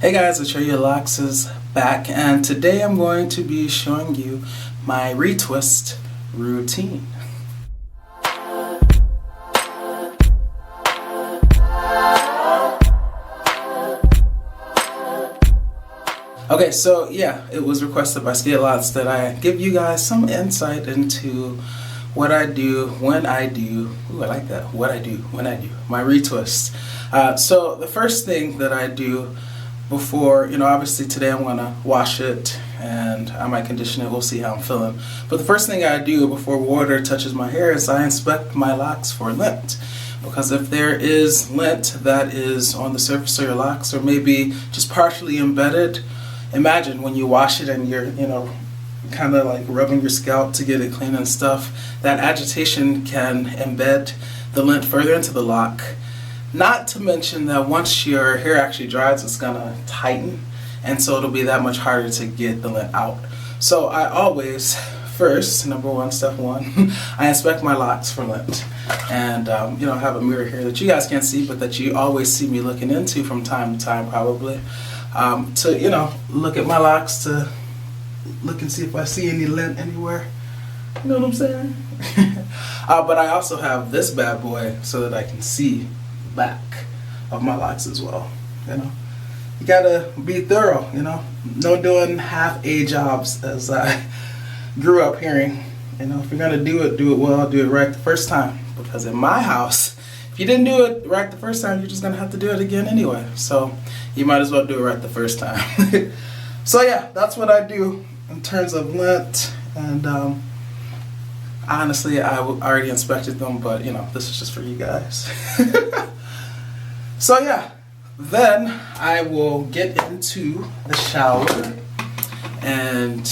Hey guys, it's your Locs is back, and today I'm going to be showing you my retwist routine. Okay, so yeah, it was requested by Locs that I give you guys some insight into what I do when I do, I like that, what I do when I do my retwist. So the first thing that I do before, obviously today I'm going to wash it and I might condition it, we'll see how I'm feeling. But the first thing I do before water touches my hair is I inspect my locks for lint. Because if there is lint that is on the surface of your locks or maybe just partially embedded, imagine when you wash it and you're, kind of like rubbing your scalp to get it clean and stuff, that agitation can embed the lint further into the lock. Not to mention that once your hair actually dries, it's gonna tighten, and so it'll be that much harder to get the lint out. So I always, first, step one, I inspect my locks for lint. And I have a mirror here that you guys can't see, but that you always see me looking into from time to time probably. To look at my locks, to look and see if I see any lint anywhere. You know what I'm saying? But I also have this bad boy so that I can see back of my locks as well. You gotta be thorough. No doing half-a jobs, as I grew up hearing. If you're gonna do it well, do it right the first time. Because in my house, if you didn't do it right the first time, you're just gonna have to do it again anyway. So you might as well do it right the first time. So yeah, that's what I do in terms of lint. And honestly, I already inspected them, but this is just for you guys. So yeah, then I will get into the shower and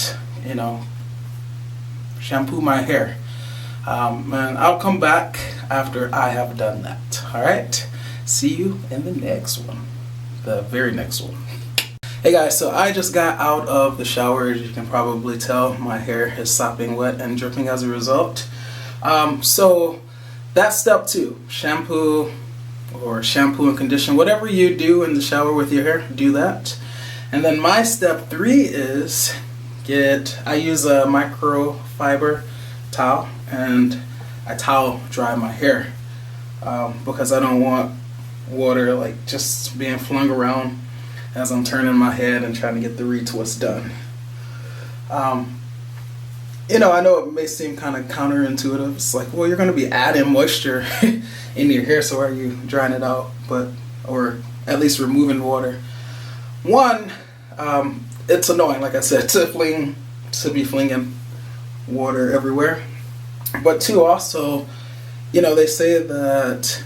shampoo my hair. And I'll come back after I have done that. Alright, see you in the next one, the very next one. Hey guys, so I just got out of the shower. As you can probably tell, my hair is sopping wet and dripping as a result. So that's step 2, shampoo and condition. Whatever you do in the shower with your hair, do that. And then my step 3 is I use a microfiber towel and I towel dry my hair because I don't want water like just being flung around as I'm turning my head and trying to get the retwist done. I know it may seem kind of counterintuitive. It's like, well, you're going to be adding moisture in your hair, so are you drying it out? Or at least removing water. One, it's annoying, like I said, to be flinging water everywhere. But 2, also, they say that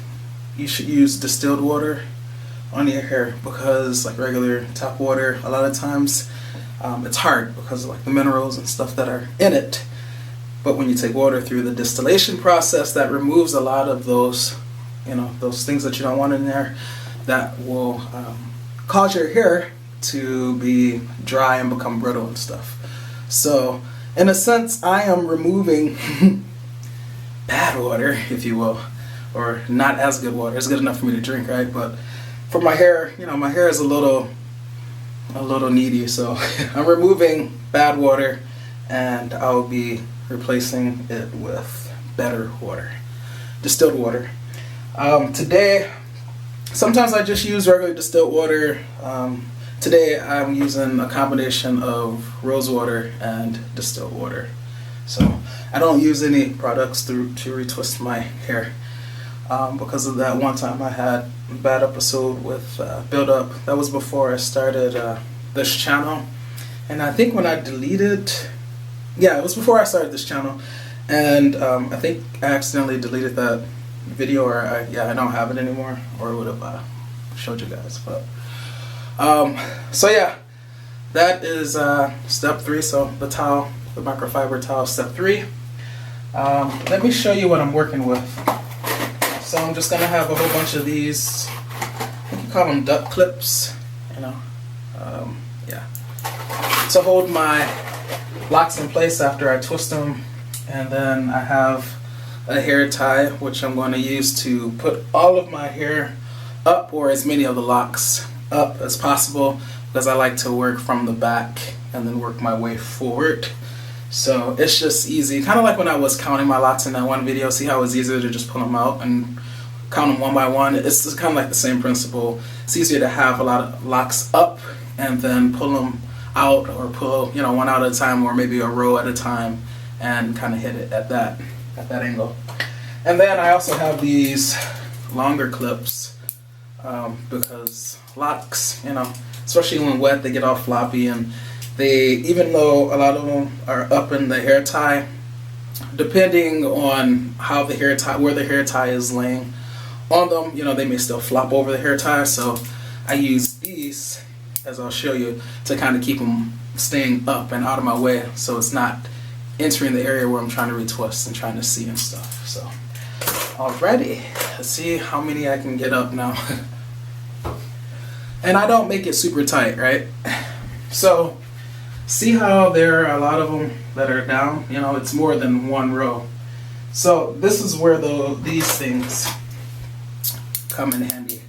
you should use distilled water on your hair because like regular tap water, a lot of times it's hard because of like the minerals and stuff that are in it. But when you take water through the distillation process, that removes a lot of those those things that you don't want in there that will cause your hair to be dry and become brittle and stuff. So in a sense, I am removing bad water, if you will, or not as good water. It's good enough for me to drink, right? But for my hair, my hair is a little needy, so I'm removing bad water and I'll be replacing it with better water, distilled water. Today, sometimes I just use regular distilled water. Today I'm using a combination of rose water and distilled water. So I don't use any products to retwist my hair because of that one time I had a bad episode with buildup. That was before I started this channel, and I think when I deleted, it was before I started this channel, and I think I accidentally deleted that video, or I don't have it anymore, or it would have showed you guys. But so yeah, that is step 3. So the towel, the microfiber towel, step 3. Let me show you what I'm working with. So I'm just gonna have a whole bunch of these, I think you call them duck clips, to hold my locks in place after I twist them. And then I have a hair tie, which I'm going to use to put all of my hair up, or as many of the locks up as possible because I like to work from the back and then work my way forward. So it's just easy, kind of like when I was counting my locks in that one video. See how it's easier to just pull them out and count them one by one? It's just kind of like the same principle. It's easier to have a lot of locks up and then pull them out, or pull, you know, one out at a time, or maybe a row at a time, and kind of hit it at that angle. And then I also have these longer clips because locks, you know, especially when wet, they get all floppy, and they, even though a lot of them are up in the hair tie, depending on how the hair tie, where the hair tie is laying on them, you know, they may still flop over the hair tie. So I use these, as I'll show you, to kind of keep them staying up and out of my way, so it's not entering the area where I'm trying to retwist and trying to see and stuff. So alrighty, let's see how many I can get up now. And I don't make it super tight, right? So see how there are a lot of them that are down? You know, it's more than one row. So this is where these things come in handy.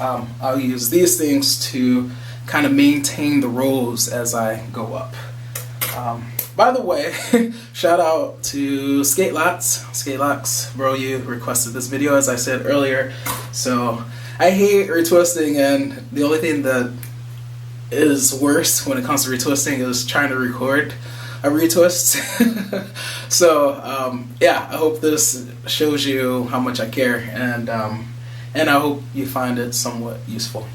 I'll use these things to kind of maintain the rows as I go up. By the way, shout out to Locs, bro, you requested this video, as I said earlier. So I hate retwisting, and the only thing that is worse when it comes to retwisting is trying to record a retwist. So yeah, I hope this shows you how much I care, and I hope you find it somewhat useful,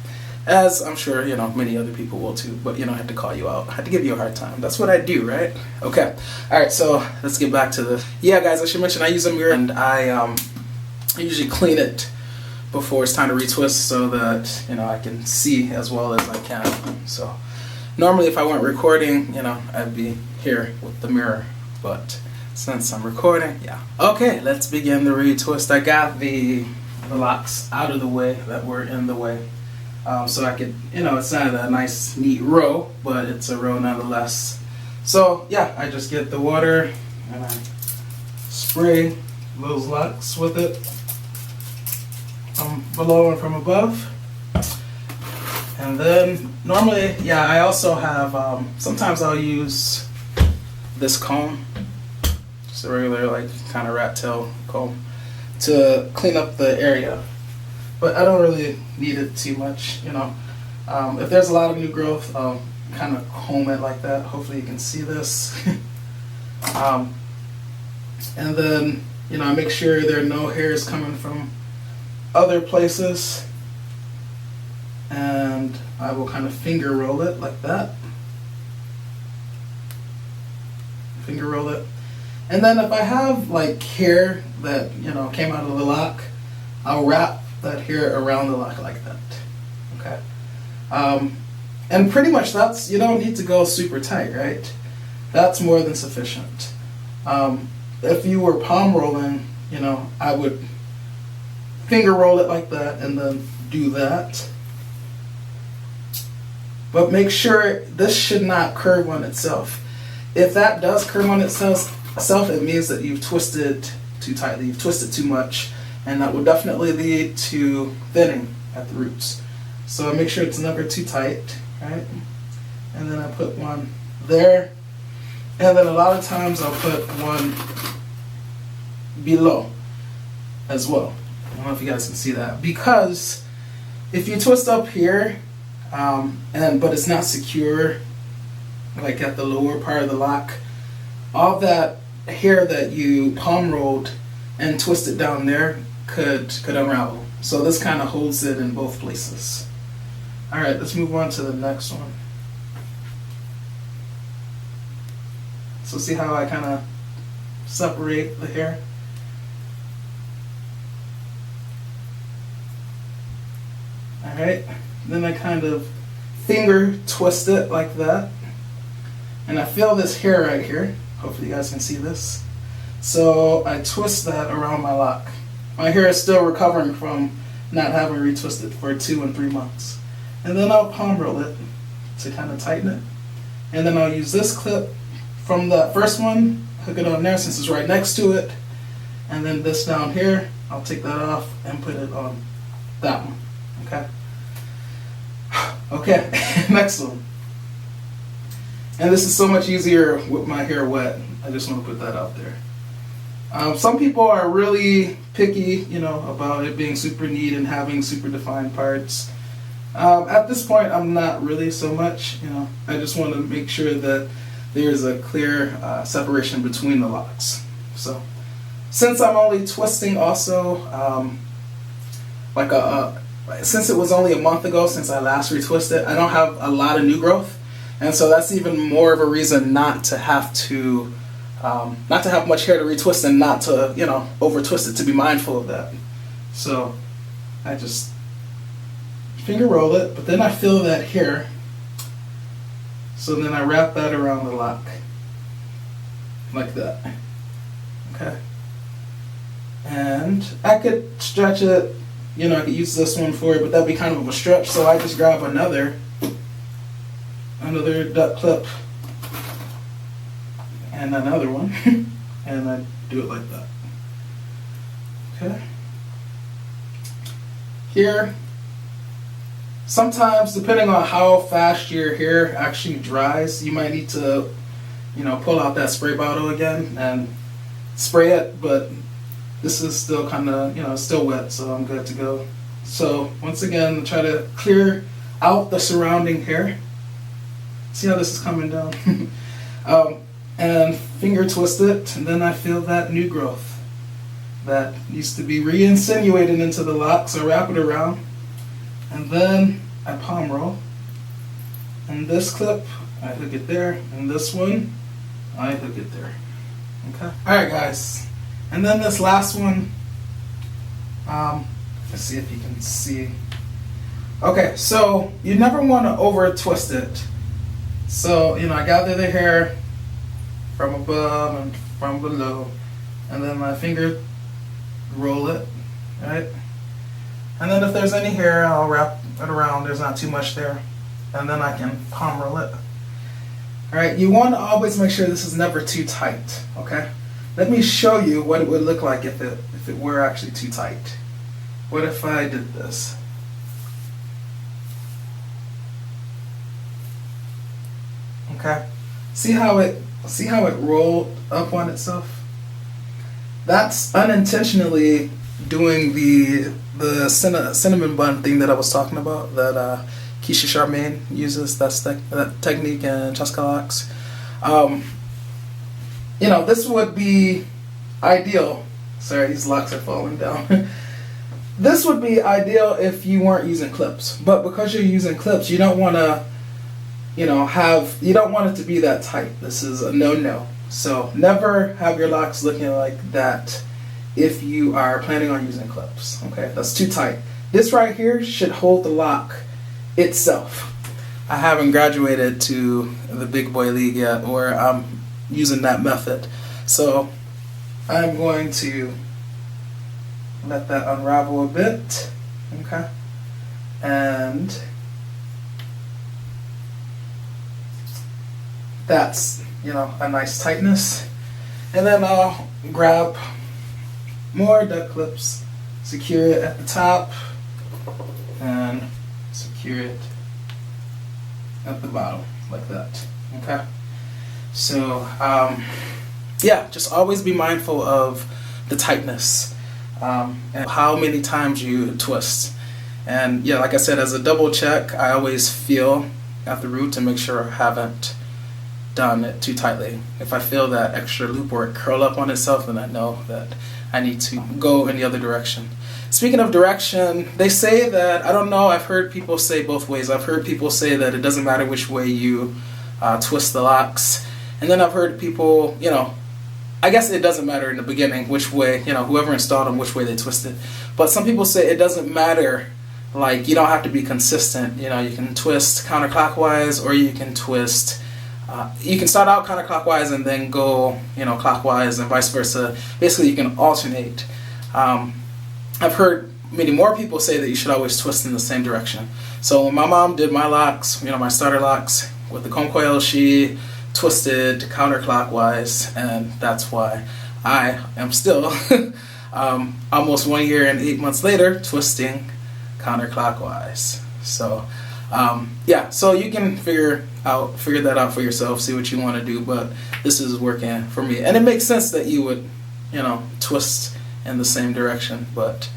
as I'm sure, you know, many other people will too. But, you know, I had to call you out. I had to give you a hard time. That's what I do, right? Okay. All right, so let's get back to this. Yeah, guys, I should mention I use a mirror, and I usually clean it before it's time to retwist so that, you know, I can see as well as I can. So normally if I weren't recording, you know, I'd be here with the mirror. But since I'm recording, yeah. Okay, let's begin the retwist. I got the locks out of the way that were in the way. So I could, you know, it's not a nice neat row, but it's a row nonetheless. So yeah, I just get the water and I spray those locks with it from below and from above. And then normally, yeah, I also have, sometimes I'll use this comb, just a regular, like, kind of rat tail comb, to clean up the area. But I don't really need it too much, you know. If there's a lot of new growth, I'll kind of comb it like that. Hopefully you can see this. And then, you know, I make sure there are no hairs coming from other places. And I will kind of finger roll it like that. Finger roll it. And then if I have like hair that, you know, came out of the lock, I'll wrap that hair around the lock like that. Okay. And pretty much that's, you don't need to go super tight, right? That's more than sufficient. If you were palm rolling, you know, I would finger roll it like that and then do that. But make sure this should not curve on itself. If that does curve on itself, it means that you've twisted too tightly, you've twisted too much, and that will definitely lead to thinning at the roots. So make sure it's never too tight, right? And then I put one there, and then a lot of times I'll put one below as well. I don't know if you guys can see that, because if you twist up here, but it's not secure, like at the lower part of the lock, all that hair that you palm rolled and twisted down there could unravel. So this kind of holds it in both places. All right, let's move on to the next one. So see how I kind of separate the hair? All right, then I kind of finger twist it like that. And I feel this hair right here. Hopefully you guys can see this. So I twist that around my lock. My hair is still recovering from not having retwisted for 2 and 3 months. And then I'll palm roll it to kind of tighten it. And then I'll use this clip from that first one, hook it on there since it's right next to it. And then this down here, I'll take that off and put it on that one, okay? Okay, next one. And this is so much easier with my hair wet. I just want to put that out there. Some people are really picky, about it being super neat and having super defined parts. At this point, I'm not really so much. I just want to make sure that there's a clear separation between the locks. So, since I'm only twisting also, since it was only a month ago since I last retwisted, I don't have a lot of new growth, and so that's even more of a reason not to have much hair to retwist and not to over twist it, to be mindful of that. So I just finger roll it, but then I feel that hair, so then I wrap that around the lock like that. Okay, and I could stretch it. I could use this one for it, but that'd be kind of a stretch, so I just grab another duck clip and another one, and I do it like that. Okay. Here, sometimes depending on how fast your hair actually dries, you might need to, pull out that spray bottle again and spray it, but this is still kind of, still wet, so I'm good to go. So once again, try to clear out the surrounding hair. See how this is coming down? And finger twist it, and then I feel that new growth that needs to be re-insinuated into the lock, so wrap it around, and then I palm roll. And this clip, I hook it there, and this one, I hook it there. Okay? Alright guys, and then this last one, let's see if you can see. Okay, so you never want to over twist it. So, I gather the hair from above and from below, and then my finger roll it, right? And then if there's any hair, I'll wrap it around. There's not too much there, and then I can palm roll it. All right, you want to always make sure this is never too tight. Okay, let me show you what it would look like if it were actually too tight. What if I did this? Okay, see how it rolled up on itself? That's unintentionally doing the cinnamon bun thing that I was talking about, that Keisha Charmaine uses. That's that technique in Locs. This would be ideal. Sorry, these locks are falling down. This would be ideal if you weren't using clips, but because you're using clips, you don't want to you don't want it to be that tight. This is a no-no. So never have your locks looking like that if you are planning on using clips. Okay, that's too tight. This right here should hold the lock itself. I haven't graduated to the big boy league yet, or I'm using that method. So I'm going to let that unravel a bit. Okay, and that's, a nice tightness. And then I'll grab more duck clips, secure it at the top, and secure it at the bottom, like that. Okay? So, yeah, just always be mindful of the tightness and how many times you twist. And yeah, like I said, as a double check, I always feel at the root to make sure I haven't done it too tightly. If I feel that extra loop or it curl up on itself, then I know that I need to go in the other direction. Speaking of direction, they say that, I don't know, I've heard people say both ways. I've heard people say that it doesn't matter which way you twist the locks. And then I've heard people, I guess it doesn't matter in the beginning which way, whoever installed them, which way they twist it. But some people say it doesn't matter, like you don't have to be consistent. You can twist counterclockwise, or you can twist you can start out counterclockwise and then go, clockwise, and vice versa. Basically, you can alternate. I've heard many more people say that you should always twist in the same direction. So when my mom did my locks, my starter locks with the comb coil, she twisted counterclockwise, and that's why I am still almost 1 year and 8 months later twisting counterclockwise. So Yeah, so you can figure that out for yourself, see what you want to do, but this is working for me. And it makes sense that you would, twist in the same direction. But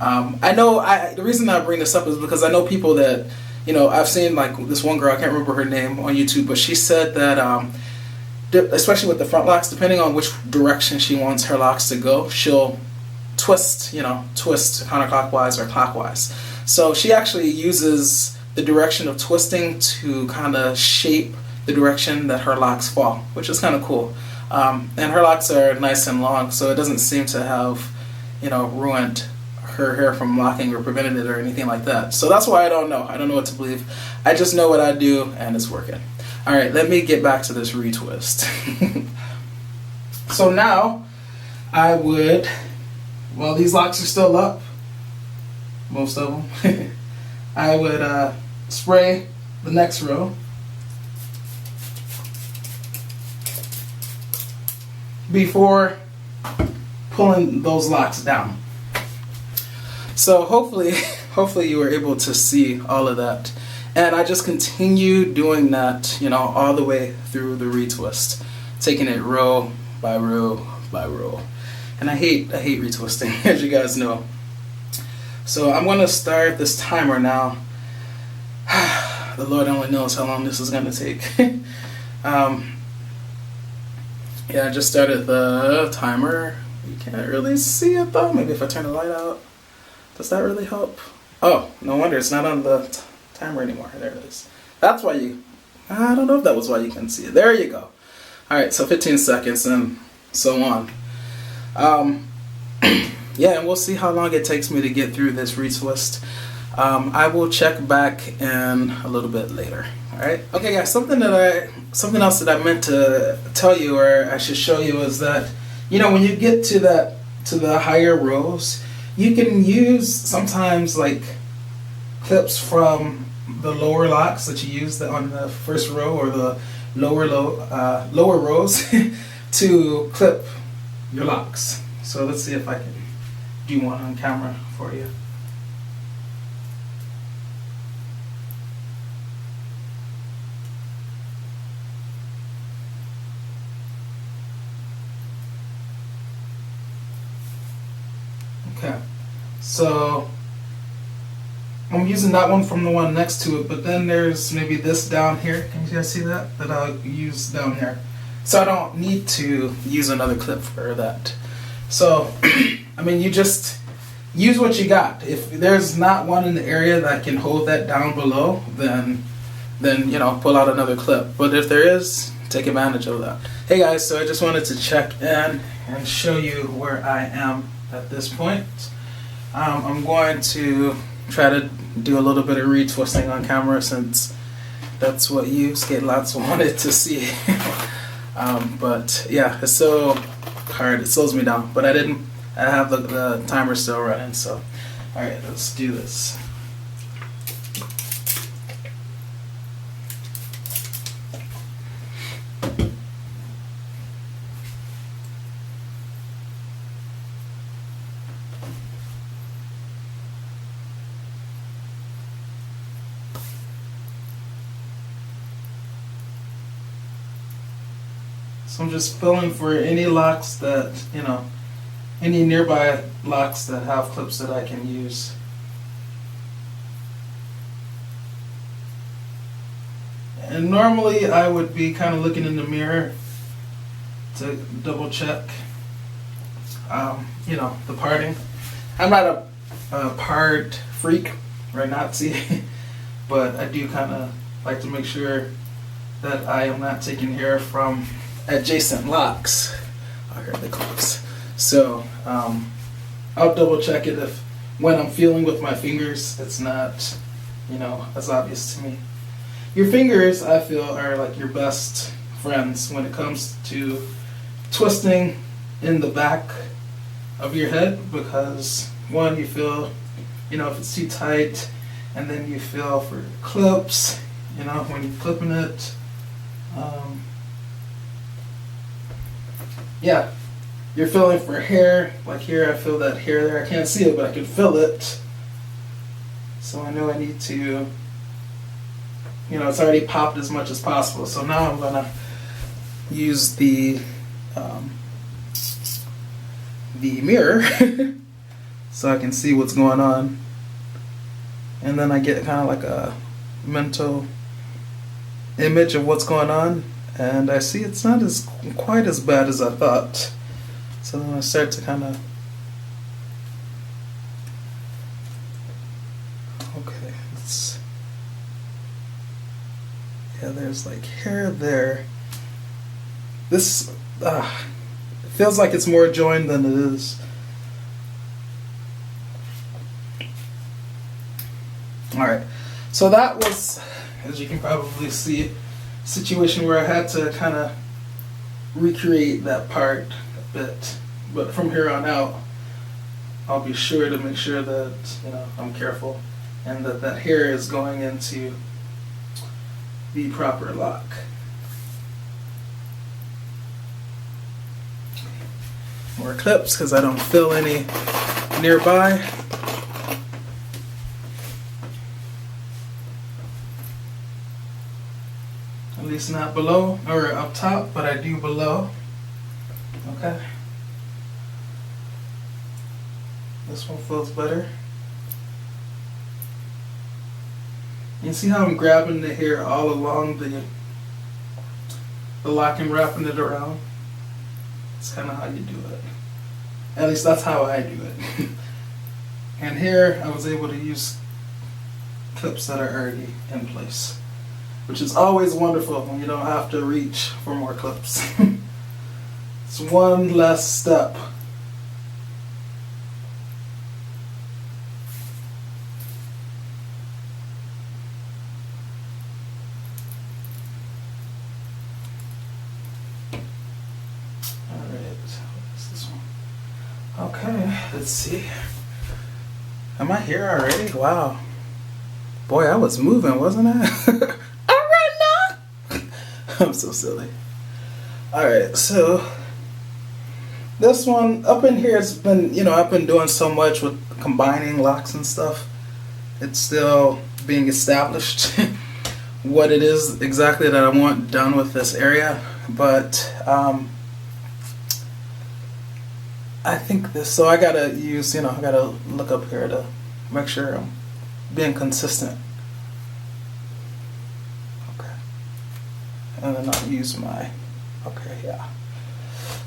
I know the reason I bring this up is because I know people that, I've seen like this one girl, I can't remember her name on YouTube, but she said that especially with the front locks, depending on which direction she wants her locks to go, she'll twist counterclockwise or clockwise. So she actually uses the direction of twisting to kind of shape the direction that her locks fall, which is kind of cool. And her locks are nice and long, so it doesn't seem to have, ruined her hair from locking or prevented it or anything like that. So that's why I don't know. I don't know what to believe. I just know what I do, and it's working. All right, let me get back to this retwist. So now I would, while these locks are still up, most of them, I would spray the next row before pulling those locks down. So hopefully you were able to see all of that. And I just continue doing that, all the way through the retwist, taking it row by row by row. And I hate retwisting, as you guys know. So I'm gonna start this timer now. The Lord only knows how long this is gonna take. Yeah, I just started the timer. You can't really see it though. Maybe if I turn the light out. Does that really help? Oh, no wonder it's not on the timer anymore. There it is. That's why I don't know if that was why you couldn't see it. There you go. Alright, so 15 seconds and so on. Yeah, and we'll see how long it takes me to get through this retwist. I will check back in a little bit later. Alright? Okay guys, something else that I meant to tell you, or I should show you, is that when you get to the higher rows, you can use sometimes like clips from the lower locks that you used on the first row or the lower rows to clip your locks. So let's see if I can do one on camera for you. Okay, so I'm using that one from the one next to it, but then there's maybe this down here. Can you guys see that I'll use down here? So I don't need to use another clip for that. So, I mean, you just use what you got. If there's not one in the area that can hold that down below, then pull out another clip. But if there is, take advantage of that. Hey guys, so I just wanted to check in and show you where I am at this point. I'm going to try to do a little bit of retwisting on camera since that's what you skate lots wanted to see. But yeah, it's so hard, it slows me down, but I have the timer still running, so alright, let's do this. So I'm just filling for any locks that, any nearby locks that have clips that I can use. And normally I would be kind of looking in the mirror to double check, the parting. I'm not a part freak or a Nazi, but I do kind of like to make sure that I am not taking hair from adjacent locks. I heard the clicks. So I'll double check it if when I'm feeling with my fingers it's not as obvious to me. Your fingers, I feel, are like your best friends when it comes to twisting in the back of your head, because one, you feel if it's too tight, and then you feel for clips when you're clipping it. Yeah, you're feeling for hair. Like here, I feel that hair there. I can't see it, but I can feel it. So I know I need to it's already popped as much as possible. So now I'm gonna use the mirror so I can see what's going on, and then I get kind of like a mental image of what's going on, and I see it's not quite as bad as I thought. So then I start to kind of, okay, there's like hair there. This it feels like it's more joined than it is. Alright, so that was, as you can probably see, a situation where I had to kind of recreate that part a bit. But from here on out, I'll be sure to make sure that I'm careful and that hair is going into the proper lock. More clips because I don't feel any nearby. At least not below or up top, but I do below. Okay. This one feels better. You see how I'm grabbing the hair all along the lock and wrapping it around? It's kind of how you do it. At least that's how I do it. And here I was able to use clips that are already in place, which is always wonderful when you don't have to reach for more clips. It's one less step. Okay, let's see. Am I here already? Wow. Boy, I was moving, wasn't I? Alright now. I'm so silly. Alright, so this one up in here has been, I've been doing so much with combining locks and stuff. It's still being established what it is exactly that I want done with this area. But I think this, so I gotta use, I gotta look up here to make sure I'm being consistent. Okay. And then I'll use my, okay, yeah.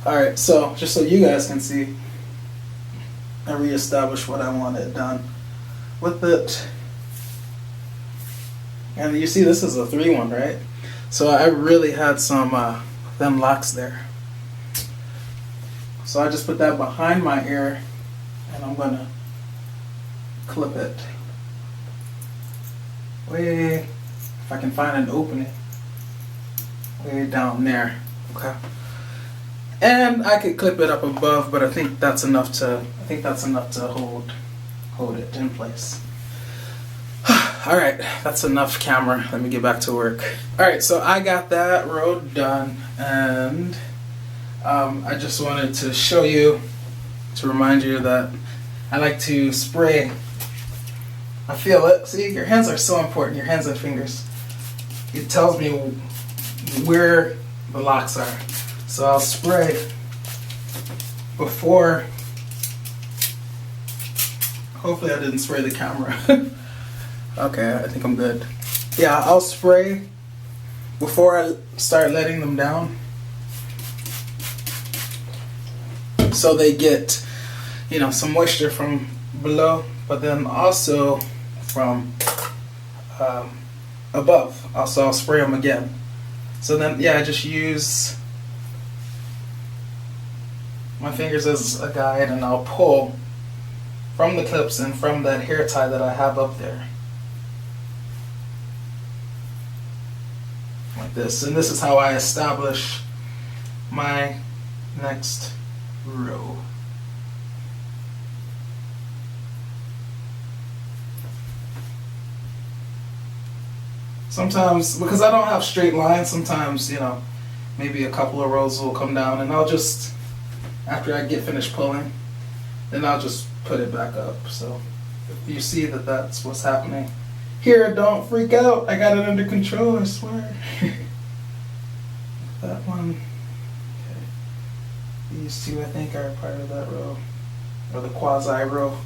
Alright, so just so you guys can see, I reestablished what I wanted done with it. And you see this is a 3-1, right? So I really had some them locks there. So I just put that behind my ear and I'm gonna clip it way, if I can find an opening, way down there. Okay. And I could clip it up above, but I think that's enough to hold it in place. Alright, that's enough camera. Let me get back to work. Alright, so I got that row done, and I just wanted to show you, to remind you that I like to spray. I feel it. See, your hands are so important, your hands and fingers. It tells me where the locks are. So I'll spray before, hopefully I didn't spray the camera. Okay, I think I'm good. Yeah, I'll spray before I start letting them down, so they get, some moisture from below, but then also from above. Also, I'll spray them again. So then, yeah, I just use my fingers as a guide, and I'll pull from the clips and from that hair tie that I have up there. Like this. And this is how I establish my next row. Sometimes, because I don't have straight lines, sometimes, maybe a couple of rows will come down, and I'll just, after I get finished pulling, then I'll just put it back up. So if you see that that's what's happening, Here, don't freak out. I got it under control, I swear. That one. Okay. These two, I think, are part of that row. Or the quasi row.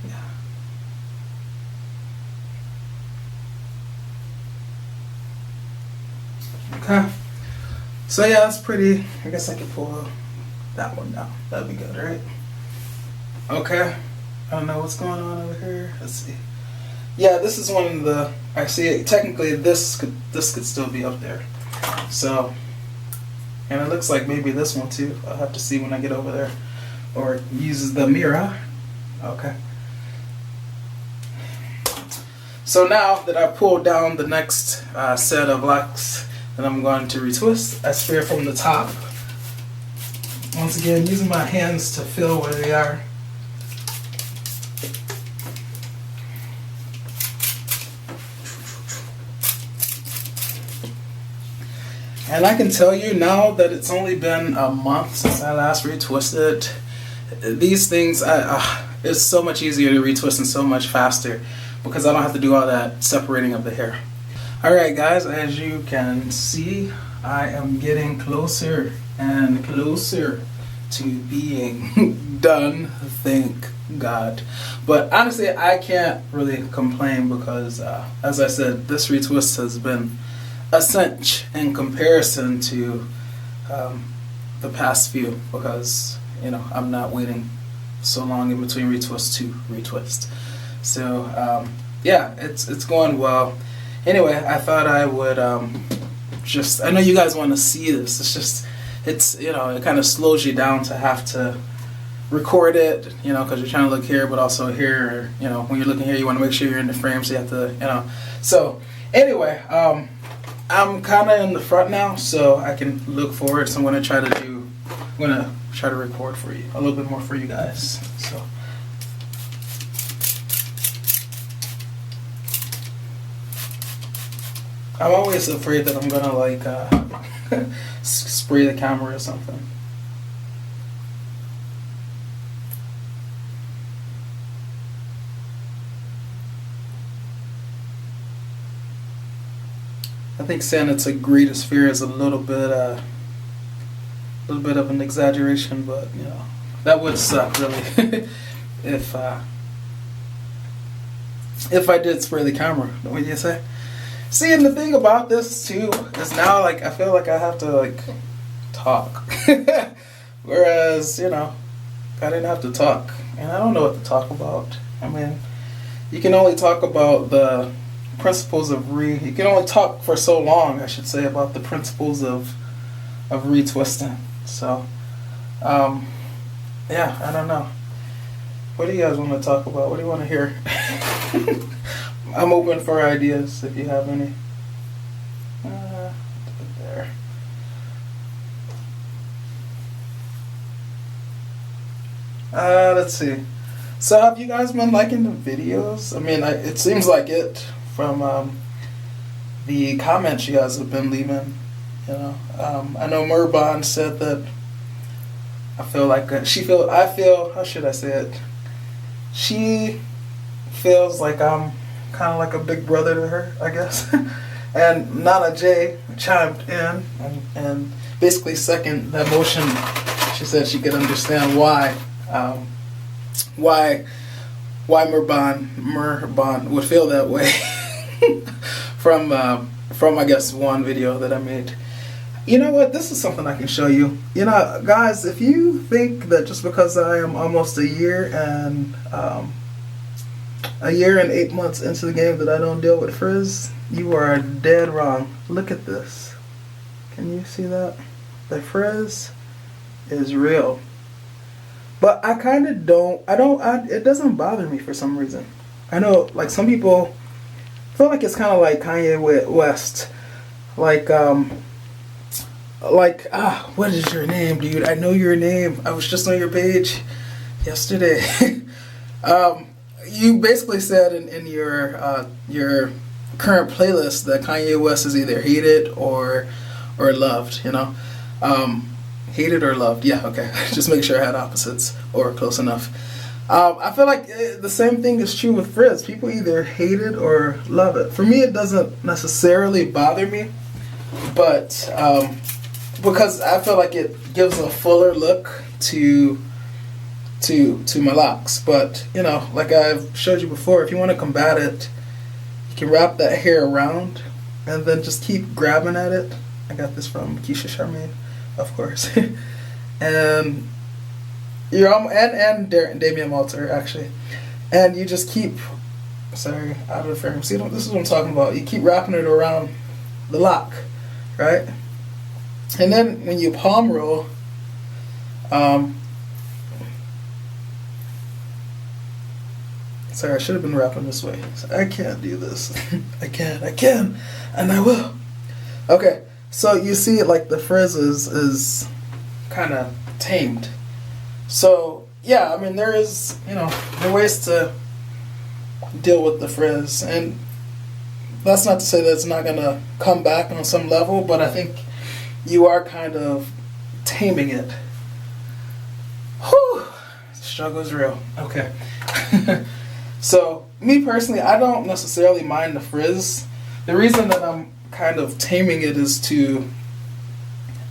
Yeah. Okay. So yeah, that's pretty. I guess I could pull that one down. That'd be good, right? Okay. I don't know what's going on over here. Let's see. Yeah, this is one of the. I see it. Technically, this could still be up there. So, and it looks like maybe this one too. I'll have to see when I get over there, or uses the mirror. Okay. So now that I've pulled down the next set of locks that I'm going to retwist, I spear from the top. Once again, using my hands to feel where they are. And I can tell you now that it's only been a month since I last retwisted. These things, it's so much easier to retwist and so much faster because I don't have to do all that separating of the hair. Alright guys, as you can see, I am getting closer and closer to being done, thank God. But honestly, I can't really complain because, as I said, this retwist has been a cinch in comparison to the past few because, you know, I'm not waiting so long in between retwist to retwist. So, yeah, it's going well. Anyway, I thought I would just, I know you guys want to see this. It's you know, it kind of slows you down to have to record it, you know, because you're trying to look here, but also here, you know, when you're looking here, you want to make sure you're in the frame, so you have to, you know. So, anyway, I'm kind of in the front now, so I can look forward. So I'm going to try to record for you, a little bit more for you guys. So. I'm always afraid that I'm gonna like spray the camera or something. I think saying it's a greatest fear is a little bit of an exaggeration, but you know, that would suck really if I did spray the camera. What do you say? See, and the thing about this too is now, like, I feel like I have to like talk, whereas, you know, I didn't have to talk, and I don't know what to talk about. I mean, you can only talk about the principles of you can only talk for so long, I should say, about the principles of retwisting. So, yeah, I don't know. What do you guys want to talk about? What do you want to hear? I'm open for ideas if you have any. There. Let's see. So have you guys been liking the videos? I mean, it seems like it from the comments you guys have been leaving. You know, I know Murbon said that I feel like how should I say it? She feels like I'm kind of like a big brother to her, I guess. And Nana J chimed in and basically seconded that motion. She said she could understand why Murbon would feel that way from I guess one video that I made. You know what? This is something I can show you. You know, guys, if you think that just because I am almost a year and 8 months into the game that I don't deal with frizz, you are dead wrong. Look at this. Can you see that? The frizz is real. But I kind of it doesn't bother me for some reason. I know, like, some people feel like it's kind of like Kanye West. What is your name, dude? I know your name. I was just on your page yesterday. You basically said in your current playlist that Kanye West is either hated or loved, you know? Hated or loved, yeah, okay. Just make sure I had opposites or close enough. I feel like the same thing is true with frizz. People either hate it or love it. For me, it doesn't necessarily bother me, but because I feel like it gives a fuller look to my locks. But you know, like I've showed you before, if you want to combat it, you can wrap that hair around and then just keep grabbing at it. I got this from Keisha Charmaine, of course, and Damian Malter actually, and you just keep out of the frame. See, this is what I'm talking about. You keep wrapping it around the lock, right? And then when you palm roll, sorry, I should have been wrapping this way. I can't do this. I can, and I will. Okay, so you see it like the frizz is kind of tamed. So yeah, I mean there are ways to deal with the frizz, and that's not to say that it's not gonna come back on some level, but I think you are kind of taming it. Whew, the struggle is real. Okay. So me personally, I don't necessarily mind the frizz. The reason that I'm kind of taming it is to,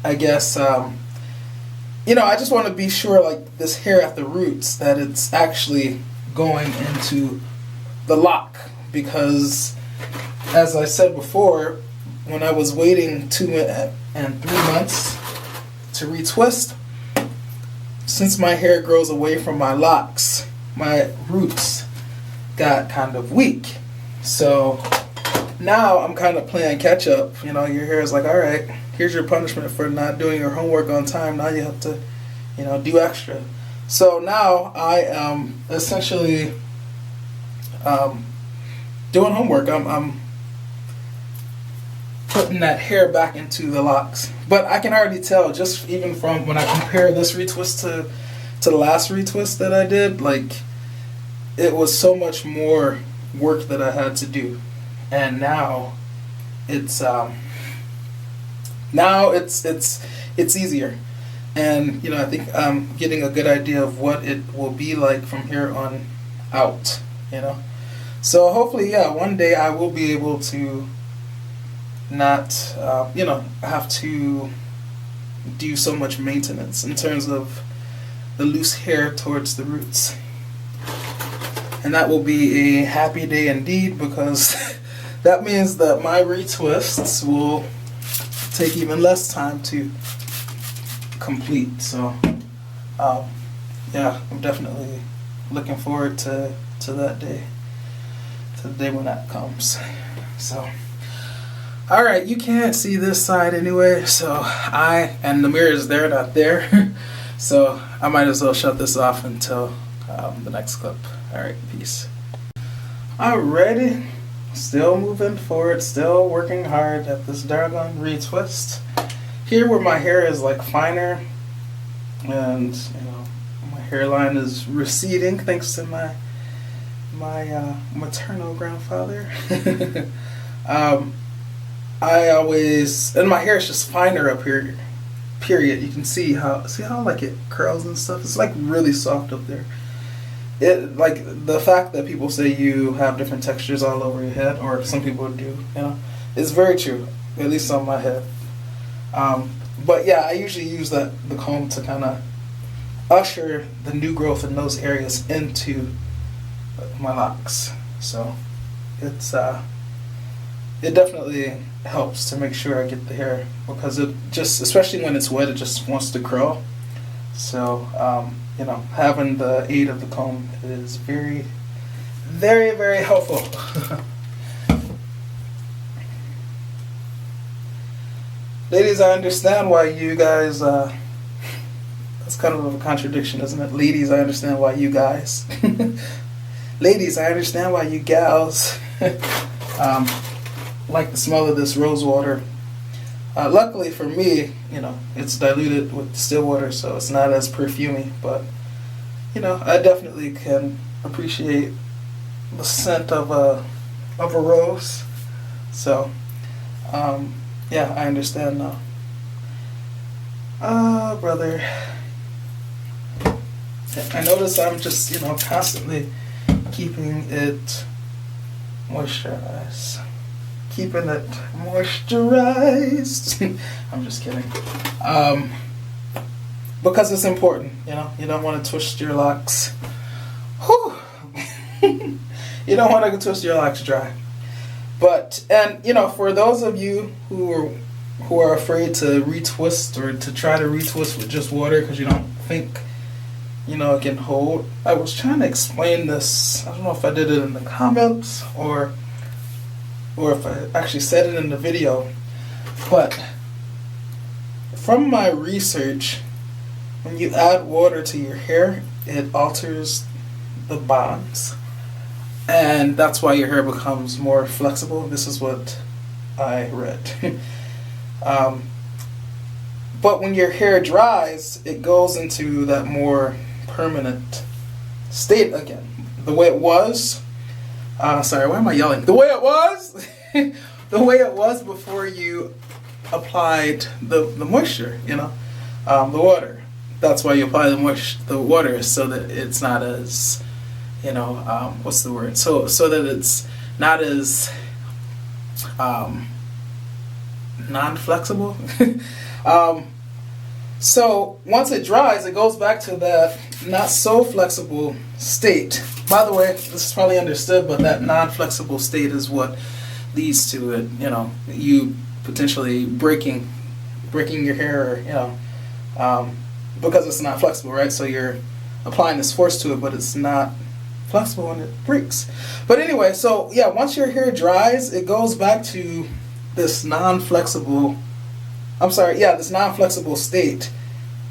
I guess, I just want to be sure, like this hair at the roots, that it's actually going into the lock. Because, as I said before, when I was waiting 2 and 3 months to retwist, since my hair grows away from my locks, my roots got kind of weak. So now I'm kind of playing catch up. You know, your hair is like, all right, here's your punishment for not doing your homework on time. Now you have to, do extra. So now I am essentially doing homework. I'm putting that hair back into the locks. But I can already tell, just even from when I compare this retwist to the last retwist that I did, like it was so much more work that I had to do. And now it's it's easier. And I think I'm getting a good idea of what it will be like from here on out, So hopefully, one day I will be able to not, have to do so much maintenance in terms of the loose hair towards the roots. And that will be a happy day indeed, because that means that my retwists will take even less time to complete. So, I'm definitely looking forward to that day, to the day when that comes. So, all right, you can't see this side anyway, so and the mirror is there, not there. So I might as well shut this off until the next clip. All right, peace. Alrighty, still moving forward, still working hard at this doggone retwist. Here where my hair is like finer, and my hairline is receding thanks to my maternal grandfather. And my hair is just finer up here. Period. You can see how like it curls and stuff. It's like really soft up there. It, like, the fact that people say you have different textures all over your head, or some people do, is very true. At least on my head. But yeah, I usually use the comb to kind of usher the new growth in those areas into my locks. So it's it definitely helps to make sure I get the hair, because it just, especially when it's wet, it just wants to curl. So having the aid of the comb is very, very, very helpful. Ladies, I understand why you guys, that's kind of a contradiction, isn't it? Ladies, I understand why you guys. Ladies, I understand why you gals like the smell of this rose water. Luckily for me, it's diluted with still water, so it's not as perfumey, but I definitely can appreciate the scent of a rose. So I understand now. Brother. I notice I'm just, constantly keeping it moisturized. Keeping it moisturized. I'm just kidding. Because it's important, You don't want to twist your locks. Whew. You don't want to twist your locks dry. But, and, for those of you who are afraid to retwist or to try to retwist with just water because you don't think, it can hold. I was trying to explain this. I don't know if I did it in the comments or if I actually said it in the video. But from my research, when you add water to your hair, it alters the bonds. And that's why your hair becomes more flexible. This is what I read. But when your hair dries, it goes into that more permanent state again. The way it was. Sorry, why am I yelling? The way it was. The way it was before you applied the moisture. The water. That's why you apply the water, so that it's not as, what's the word? So that it's not as non-flexible. So once it dries, it goes back to that not so flexible state. By the way, this is probably understood, but that non-flexible state is what leads to it. You potentially breaking your hair, because it's not flexible, right? So you're applying this force to it, but it's not flexible and it breaks. But anyway, so yeah, once your hair dries, it goes back to this non-flexible state,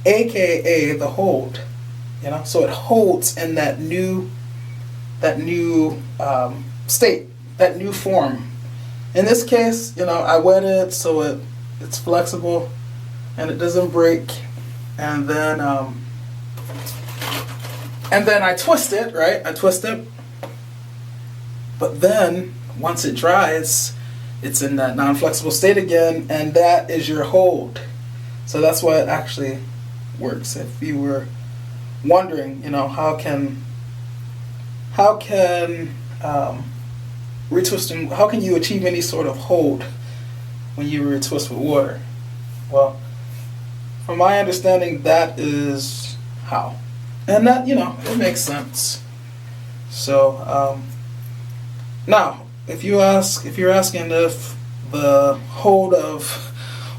aka the hold. So it holds in that new state, that new form. In this case, I wet it so it's flexible and it doesn't break. And then I twist it, right? I twist it. But then once it dries, it's in that non-flexible state again, and that is your hold. So that's why it actually works. If you were wondering, how can retwisting, how can you achieve any sort of hold when you retwist with water? Well, from my understanding, that is how. And that, it makes sense. So, now, if you're asking if the hold of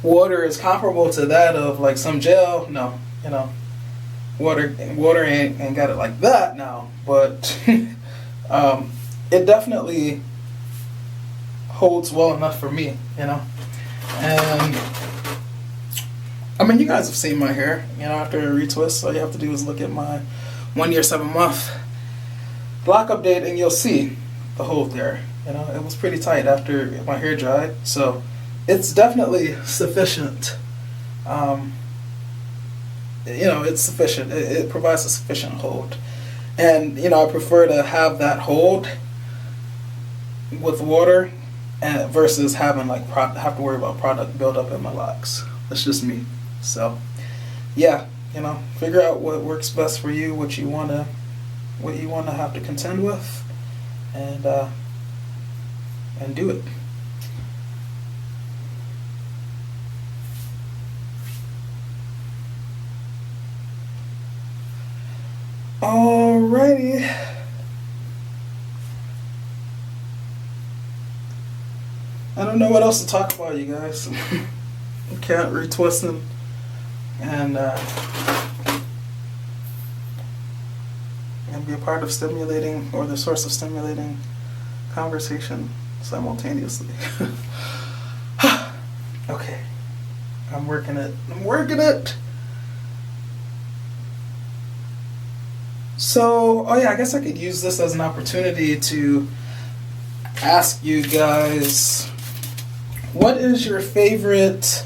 water is comparable to that of like some gel, no, water ain't got it like that now, but it definitely holds well enough for me, and I mean, you guys have seen my hair, after a retwist. All you have to do is look at my 1 year, 7 month block update and you'll see the hold there. It was pretty tight after my hair dried, so it's definitely sufficient. It's sufficient. It provides a sufficient hold. And, I prefer to have that hold with water versus having have to worry about product buildup in my locks. That's just me. So, yeah, figure out what works best for you, what you wanna have to contend with, and do it. Alrighty. I don't know what else to talk about, you guys. Can't retwist them. And be a part of stimulating, or the source of stimulating conversation simultaneously. Okay. I'm working it. So, I guess I could use this as an opportunity to ask you guys, what is your favorite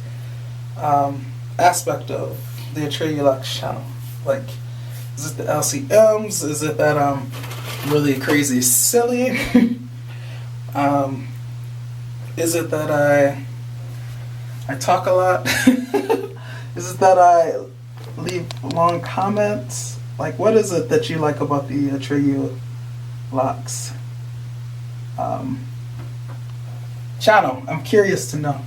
aspect of the Atreyu Locs channel? Like, is it the LCMs? Is it that I'm really crazy silly? Is it that I talk a lot? Is it that I leave long comments? Like, what is it that you like about the Locs channel? I'm curious to know.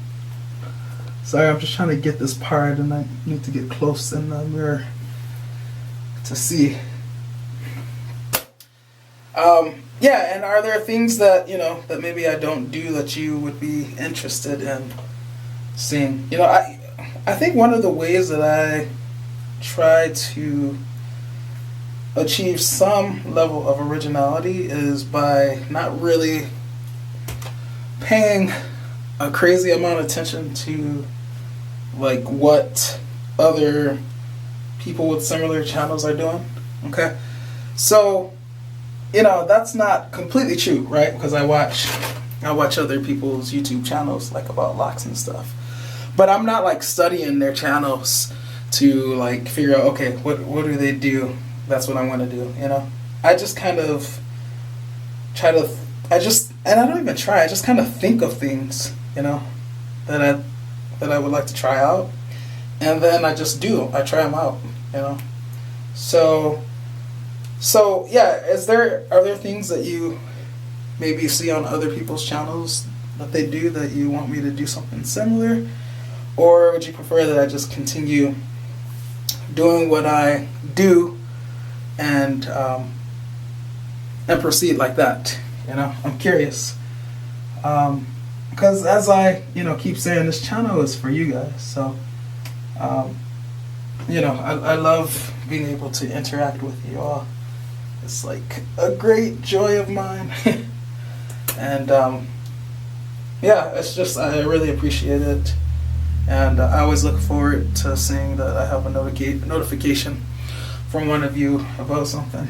Sorry, I'm just trying to get this part, and I need to get close in the mirror to see. Yeah, and are there things that, you know, that maybe I don't do that you would be interested in seeing? You know, I think one of the ways that I try to achieve some level of originality is by not really paying a crazy amount of attention to like what other people with similar channels are doing. Okay, so you know that's not completely true, right? Because I watch other people's YouTube channels like about locks and stuff, but I'm not like studying their channels to like figure out, okay, what do they do? That's what I want to do. You know, I just kind of try to. I don't even try. I just kind of think of things, you know, that I would like to try out, and then I just do them. I try them out, you know. So yeah, are there things that you maybe see on other people's channels that they do that you want me to do something similar, or would you prefer that I just continue doing what I do and proceed like that? You know, I'm curious. Because as I, you know, keep saying, this channel is for you guys. So, you know, I love being able to interact with you all. It's like a great joy of mine. And, yeah, it's just, I really appreciate it. And I always look forward to seeing that I have a notification from one of you about something.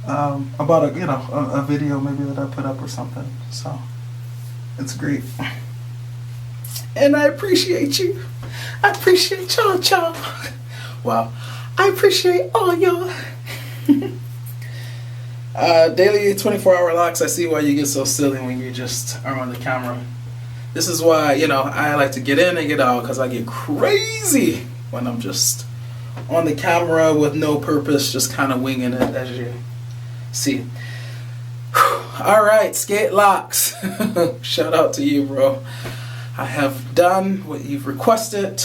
About a video maybe that I put up or something. So it's great, and I appreciate you. I appreciate y'all. Wow, I appreciate all y'all. Daily 24-hour locks. I see why you get so silly when you just are on the camera. This is why, you know, I like to get in and get out, because I get crazy when I'm just on the camera with no purpose, just kind of winging it, as you see. All right, Skate Locs. Shout out to you, bro. I have done what you've requested.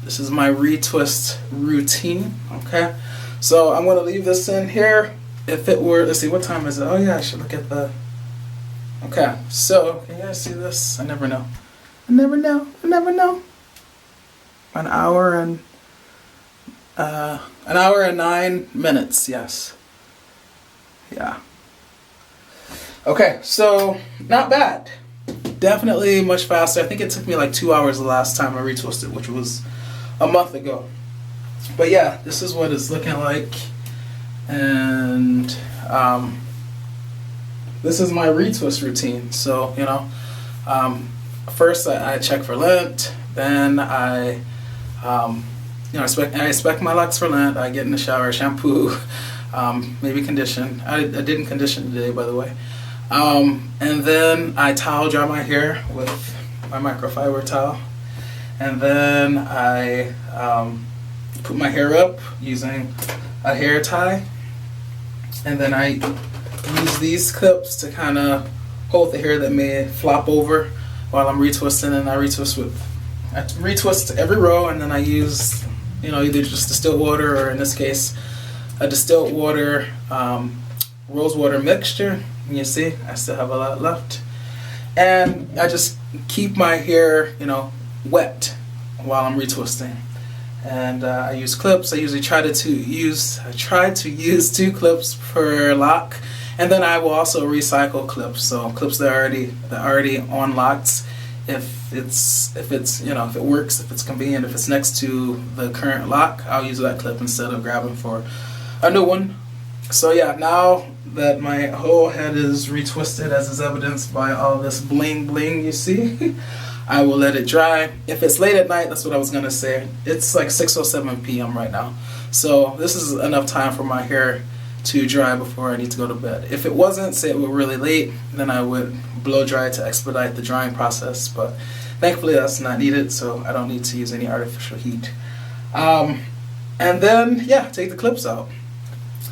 This is my retwist routine. Okay, so I'm going to leave this in here. If it were, let's see, what time is it? Oh yeah, I should look at the. Okay, so can you guys see this? I never know. I never know. An hour and 9 minutes. Yes. Yeah. Okay, so not bad. Definitely much faster. I think it took me like 2 hours the last time I retwisted, which was a month ago. But yeah, this is what it's looking like. And this is my retwist routine. So, you know, first I check for lint, then I inspect my locks for lint. I get in the shower, shampoo, maybe condition. I didn't condition today, by the way. And then I towel dry my hair with my microfiber towel. And then I put my hair up using a hair tie. And then I use these clips to kind of hold the hair that may flop over while I'm retwisting. And I retwist every row, and then I use, you know, either just distilled water, or in this case, a distilled water rose water mixture. And you see, I still have a lot left. And I just keep my hair, you know, wet while I'm retwisting. And I use clips. I usually try to use 2 clips per lock. And then I will also recycle clips. So clips that are already on locks. If it works, if it's convenient, if it's next to the current lock, I'll use that clip instead of grabbing for a new one. So yeah, now that my whole head is retwisted, as is evidenced by all this bling bling you see, I will let it dry. If it's late at night, that's what I was gonna say. It's like 6:07 p.m. right now. So this is enough time for my hair to dry before I need to go to bed. If it wasn't, say it were really late, then I would blow dry to expedite the drying process. But thankfully that's not needed, so I don't need to use any artificial heat. And then, yeah, take the clips out.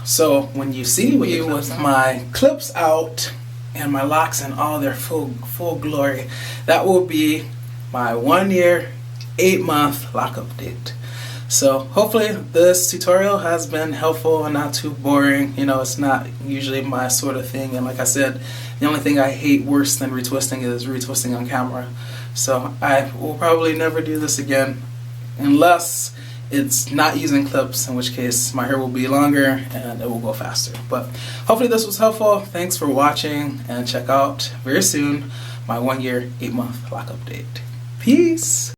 So when you see me with my clips out and my locks in all their full glory, that will be my 1 year, 8 month lock update. So hopefully this tutorial has been helpful and not too boring. You know, it's not usually my sort of thing, and like I said, the only thing I hate worse than retwisting is retwisting on camera. So I will probably never do this again unless it's not using clips, in which case my hair will be longer and it will go faster. But hopefully this was helpful. Thanks for watching, and check out very soon my 1 year, 8 month lock update. Peace!